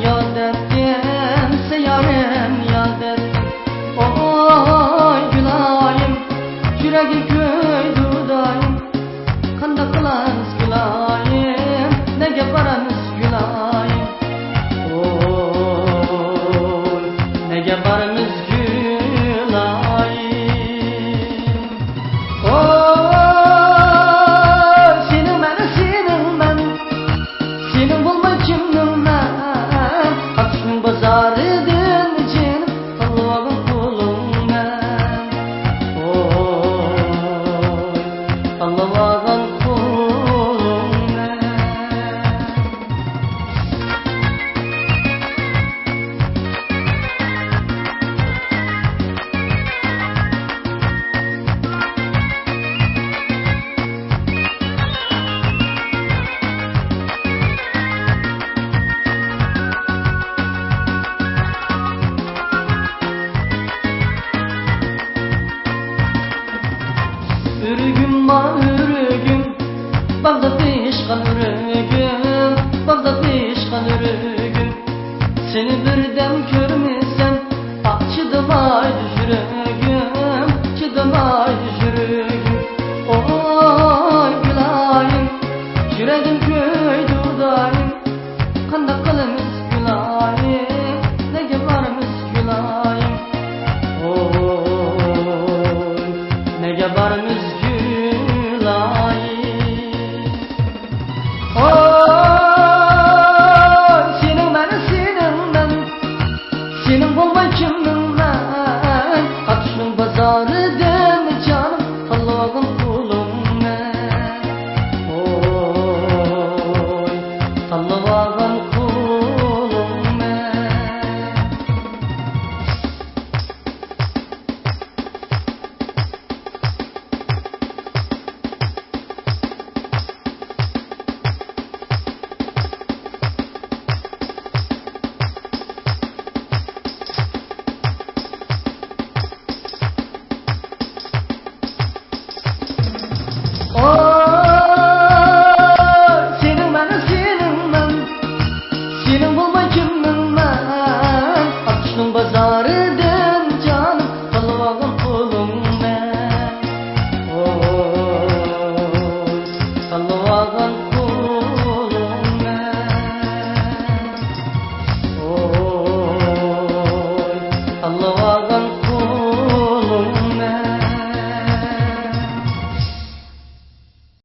yad ettim, seyyarem yad ettim. Oy Gülayim, yüregi köydü dayım. Kanda kılarız Gülayim, nege baramız Gülayim. Oy nege baramız Gülayim. Oy senin ben, senin bulma kimdim ben. Aksın bazarıdın canım, Allah'ın kulum ben. Oy Allah'ın kulum ben. Ürgüm var ürgüm, Bağdat işgal ürgüm, Bağdat işgal ürgüm. Seni birdem görmesem, ah çıdamaydı yürügüm, çıdamaydı yürügüm. Oy Gülayim, yüreğim köydü dayım. Kanda kalımız Gülayim, nege varımız Gülayim. Oy nege varımız Gülayim. Oy senin ben, senin bulma kimdim ben. Aksın bazarıdın canım, Allah'ın kulum ben. Oy Allah'ın kulum ben. Oh